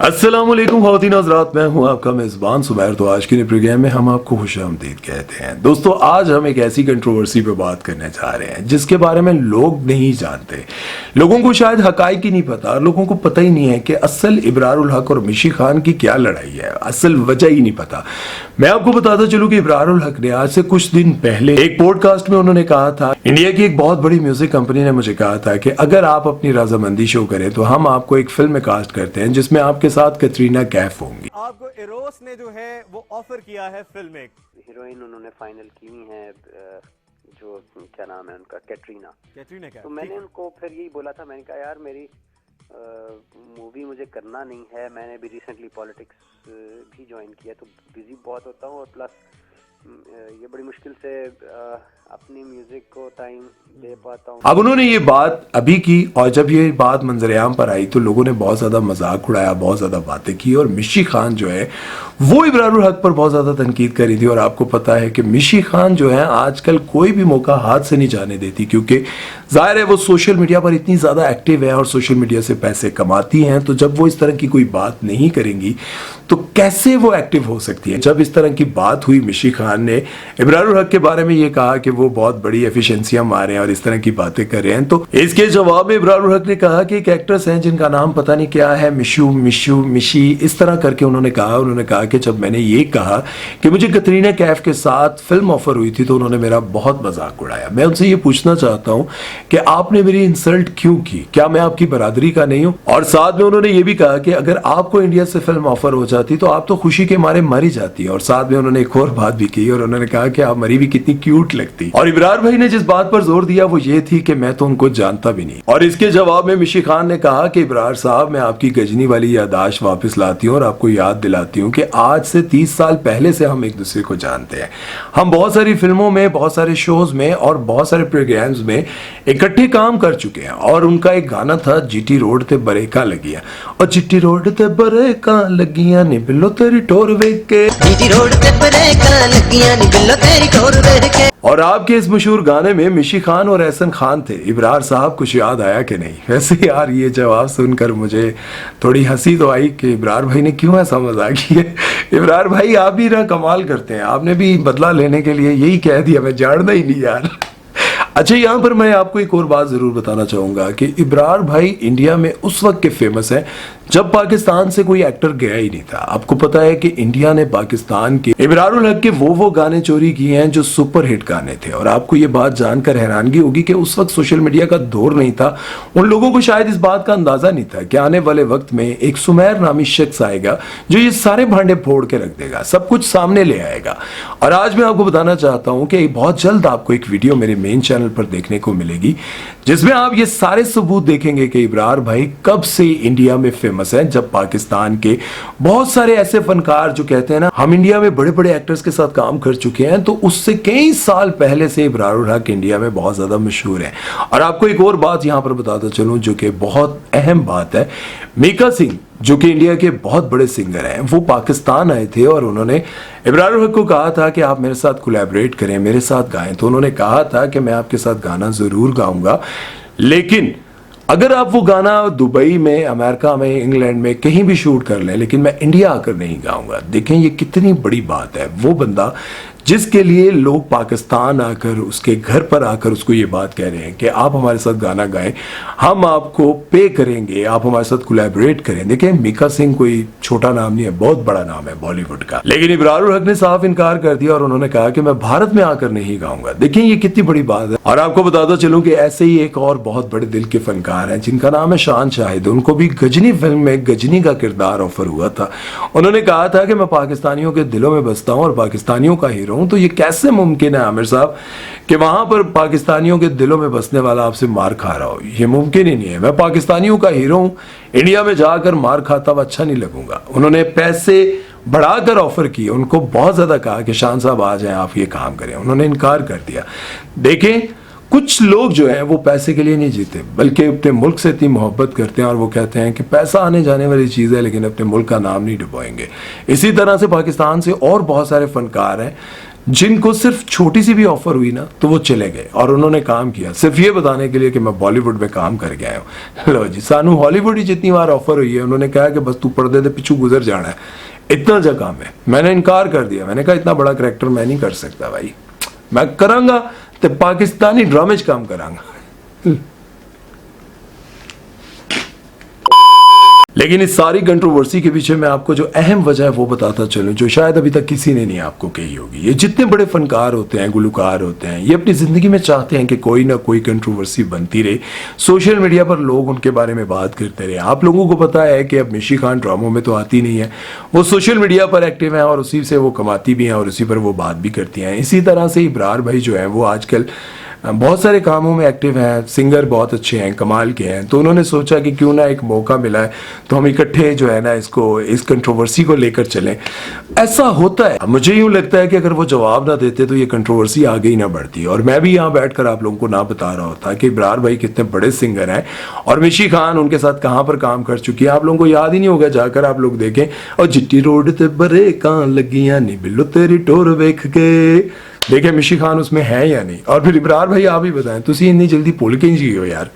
अस्सलाम वालेकुम ख़वातीन हज़रात, मैं हूं आपका मेज़बान सुबैर। तो आज के प्रोग्राम में हम आपको खुशामदीद कहते हैं। दोस्तों, आज हम एक ऐसी कंट्रोवर्सी पे बात करने जा रहे हैं जिसके बारे में लोग नहीं जानते। लोगों को शायद हकाइक ही नहीं पता, लोगों को पता ही नहीं है कि असल इब्रारुल हक और मिशी खान की क्या लड़ाई है, असल वजह ही नहीं पता। मैं आपको बताता चलूँ कि इब्रारुल हक ने आज से कुछ दिन पहले एक पॉडकास्ट में उन्होंने कहा था, इंडिया की एक बहुत बड़ी म्यूजिक कंपनी ने मुझे कहा था कि अगर आप अपनी रजामंदी शो करें तो हम आपको एक फिल्म में कास्ट करते हैं जिसमें आपके साथ कैटरीना कैफ होंगी। आपको एरोस ने जो है वो ऑफर किया है फिल्म एक हीरोइन उन्होंने फाइनल की हुई है, जो क्या नाम है उनका, कैटरीना कैफ। तो मैंने उनको फिर यही बोला था, मैंने कहा यार मेरी मूवी मुझे करना नहीं है, मैंने भी रिसेंटली पॉलिटिक्स भी ज्वाइन किया तो बिजी बहुत होता हूँ और प्लस ये बड़ी मुश्किल से अपनी म्यूजिक को टाइम दे पाता हूँ। अब उन्होंने ये बात अभी की और जब ये बात मंजरेआम पर आई तो लोगों ने बहुत ज्यादा मजाक उड़ाया, बहुत ज्यादा बातें की और मिशी खान जो है वो इब्रारुल हक पर बहुत ज्यादा तनकीद करी थी। और आपको पता है कि मिशी खान जो है आजकल कोई भी मौका हाथ से नहीं जाने देती, क्योंकि जाहिर है वो सोशल मीडिया पर इतनी ज्यादा एक्टिव है और सोशल मीडिया से पैसे कमाती हैं। तो जब वो इस तरह की कोई बात नहीं करेंगी तो कैसे वो एक्टिव हो सकती है। जब इस तरह की बात हुई, मिशी खान ने इब्रारुल हक के बारे में ये कहा कि वो बहुत बड़ी एफिशिएंसियां मारे हैं और इस तरह की बातें कर रहे हैं, तो इसके जवाब में इब्रारुल हक ने कहा कि एक एक्ट्रेस हैं जिनका नाम पता नहीं क्या है, मिशू मिशू मिशी इस तरह करके उन्होंने कहा कि जब मैंने ये कहा कि मुझे कैटरीना कैफ के साथ फिल्म ऑफर हुई थी तो उन्होंने मेरा बहुत मजाक उड़ाया। मैं उनसे ये पूछना चाहता हूं कि आपने मेरी इंसल्ट क्यों की, क्या मैं आपकी बरादरी का नहीं हूं? और साथ में उन्होंने ये भी कहा कि अगर आपको इंडिया से फिल्म ऑफर हो जाती तो आप तो खुशी के मारे मरी जाती। और साथ में उन्होंने एक और बात भी की और उन्होंने कहा कि आप मरी भी कितनी क्यूट लगती। और इब्रार भाई ने जिस बात पर जोर दिया वो ये थी कि मैं तो उनको जानता भी नहीं। और इसके जवाब में मिशी खान ने कहा कि इब्रार साहब, मैं आपकी गजनी वाली यादाश्त वापस लाती हूँ और आपको याद दिलाती हूँ कि आज से 30 साल पहले से हम एक दूसरे को जानते हैं। हम बहुत सारी फिल्मों में, बहुत सारे शोज में और बहुत सारे प्रोग्राम्स में इकट्ठे काम कर चुके हैं। और उनका एक गाना था, जीटी रोड ते बरेका लगिया, और चिट्टी रोड ते बरेका लगिया नी बिल्लो तेरी टोर वेख के, जीटी रोड ते बरेका लगिया नी बिल्लो तेरी टोर वेख के। और आपके इस मशहूर गाने में मिशी खान और एहसन खान थे। इब्रार साहब, कुछ याद आया कि नहीं? वैसे यार ये जवाब सुनकर मुझे थोड़ी हंसी तो आई कि इब्रार भाई ने क्यों ऐसा मजाक किया। इब्रार भाई, आप भी ना कमाल करते हैं, आपने भी बदला लेने के लिए यही कह दिया, मैं जानना ही नहीं यार। अच्छा, यहाँ पर मैं आपको एक और बात जरूर बताना चाहूंगा कि इब्रार भाई इंडिया में उस वक्त के फेमस है जब पाकिस्तान से कोई एक्टर गया ही नहीं था। आपको पता है कि इंडिया ने पाकिस्तान के इब्रारुल हक के वो गाने चोरी किए हैं जो सुपर हिट गाने थे। और आपको ये बात जानकर हैरानगी होगी कि उस वक्त सोशल मीडिया का दौर नहीं था, उन लोगों को शायद इस बात का अंदाजा नहीं था कि आने वाले वक्त में एक सुमेर नामी शख्स आएगा जो ये सारे भांडे फोड़ के रख देगा, सब कुछ सामने ले आएगा। और आज मैं आपको बताना चाहता हूं कि बहुत जल्द आपको एक वीडियो मेरे मेन चैनल पर देखने को मिलेगी जिसमें आप ये सारे सबूत देखेंगे कि इब्रार भाई कब से इंडिया में फेमस है। जब पाकिस्तान के बहुत सारे ऐसे फनकार जो कहते हैं ना, हम इंडिया में बड़े बड़े एक्टर्स के साथ काम कर चुके हैं, तो उससे कई साल पहले से इब्रारुल हक इंडिया में बहुत ज्यादा मशहूर है। और आपको एक और बात यहां पर बताता चलूं जो कि बहुत अहम बात है, मीका सिंह जो कि इंडिया के बहुत बड़े सिंगर हैं, वो पाकिस्तान आए थे और उन्होंने इब्रारुल हक को कहा था कि आप मेरे साथ कोलैबोरेट करें, मेरे साथ गाएं। तो उन्होंने कहा था कि मैं आपके साथ गाना जरूर गाऊंगा, लेकिन अगर आप वो गाना दुबई में, अमेरिका में, इंग्लैंड में कहीं भी शूट कर लें, लेकिन मैं इंडिया आकर नहीं गाऊंगा। देखें ये कितनी बड़ी बात है। वो बंदा जिसके लिए लोग पाकिस्तान आकर, उसके घर पर आकर उसको ये बात कह रहे हैं कि आप हमारे साथ गाना गाएं, हम आपको पे करेंगे, आप हमारे साथ कोलैबोरेट करें। देखें, मीका सिंह कोई छोटा नाम नहीं है, बहुत बड़ा नाम है बॉलीवुड का। लेकिन इब्रारुल हक ने साफ इनकार कर दिया और उन्होंने कहा कि मैं भारत में आकर नहीं गाऊंगा। देखिए ये कितनी बड़ी बात है। और आपको बताता चलूं कि ऐसे ही एक और बहुत बड़े दिल के फनकार हैं जिनका नाम है शान शाहिद। उनको भी गजनी फिल्म में गजनी का किरदार ऑफर हुआ था। उन्होंने कहा था कि मैं पाकिस्तानियों के दिलों में बसता हूं और पाकिस्तानियों का हीरो हूं। तो ये कैसे मुमकिन है आमिर साहब कि वहां पर पाकिस्तानियों के दिलों में बसने वाला आपसे मार खा रहा हो? ये मुमकिन ही नहीं है। मैं पाकिस्तानियों का हीरो हूं, इंडिया में जाकर मार खाता हुआ अच्छा नहीं लगूंगा। उन्होंने पैसे बढ़ाकर ऑफर किए, उनको बहुत ज्यादा कहा कि शान साहब आ जाएं, आप ये काम करें। उन्होंने इनकार कर दिया। देखें, कुछ लोग जो है वो पैसे के लिए नहीं जीते बल्कि अपने मुल्क से इतनी मोहब्बत करते हैं और वो कहते हैं कि पैसा आने जाने वाली चीज़ है लेकिन अपने मुल्क का नाम नहीं डुबोएंगे। इसी तरह से पाकिस्तान से और बहुत सारे फनकार हैं जिनको सिर्फ छोटी सी भी ऑफर हुई ना तो वो चले गए और उन्होंने काम किया सिर्फ ये बताने के लिए कि मैं बॉलीवुड में काम करके आया हूँ। लो जी, सानू हॉलीवुड ही जितनी बार ऑफर हुई है, उन्होंने कहा कि बस तू पर्दे दे पिछू गुजर जाना है, इतना जा काम है। मैंने इनकार कर दिया, मैंने कहा इतना बड़ा करेक्टर मैं नहीं कर सकता भाई, मैं करांगा तो पाकिस्तानी ड्रामे च काम करांगा। लेकिन इस सारी कंट्रोवर्सी के पीछे मैं आपको जो अहम वजह है वो बताता चलूं, जो शायद अभी तक किसी ने नहीं आपको कही होगी। ये जितने बड़े फनकार होते हैं, गुलकार होते हैं, ये अपनी जिंदगी में चाहते हैं कि कोई ना कोई कंट्रोवर्सी बनती रहे, सोशल मीडिया पर लोग उनके बारे में बात करते रहे। आप लोगों को पता है कि अब मिशी खान ड्रामों में तो आती नहीं है, वो सोशल मीडिया पर एक्टिव है और उसी से वो कमाती भी हैं और उसी पर वो बात भी करती हैं। इसी तरह से इब्रार भाई जो है वो आजकल बहुत सारे कामों में एक्टिव हैं, सिंगर बहुत अच्छे हैं, कमाल के हैं, तो उन्होंने सोचा कि क्यों ना एक मौका मिला है तो हम इकट्ठे जो है ना इसको, इस कंट्रोवर्सी को लेकर चलें। ऐसा होता है, मुझे यूं लगता है कि अगर वो जवाब ना देते तो ये कंट्रोवर्सी आगे ही ना बढ़ती और मैं भी यहाँ बैठकर आप लोगों को ना बता रहा होता कि इब्रार भाई कितने बड़े सिंगर हैं और मिशी खान उनके साथ कहाँ पर काम कर चुकी है। आप लोगों को याद ही नहीं होगा, जाकर आप लोग देखें। और जिट्टी रोड ते बरे कान लगियां नी बिल्लो तेरी टोर वेख के, देखें मिशी खान उसमें है या नहीं। और फिर इब्रार भाई आप ही बताएं, तुसी इतनी जल्दी भूल के जी हो यार,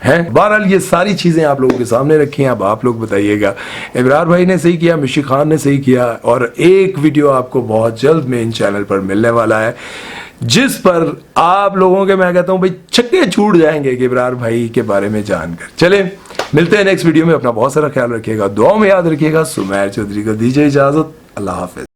हैं। बहरहाल ये सारी चीजें आप लोगों के सामने रखी हैं, अब आप लोग बताइएगा इब्रार भाई ने सही किया, मिशी खान ने सही किया। और एक वीडियो आपको बहुत जल्द मेन चैनल पर मिलने वाला है जिस पर आप लोगों के, मैं कहता हूं भाई, छक्के छूट जाएंगे कि इब्रार भाई के बारे में जानकर। चले मिलते हैं नेक्स्ट वीडियो में, अपना बहुत सारा ख्याल रखिएगा, दुआ में याद रखिएगा। सुमैर चौधरी को दीजिए इजाजत, अल्लाह हाफिज।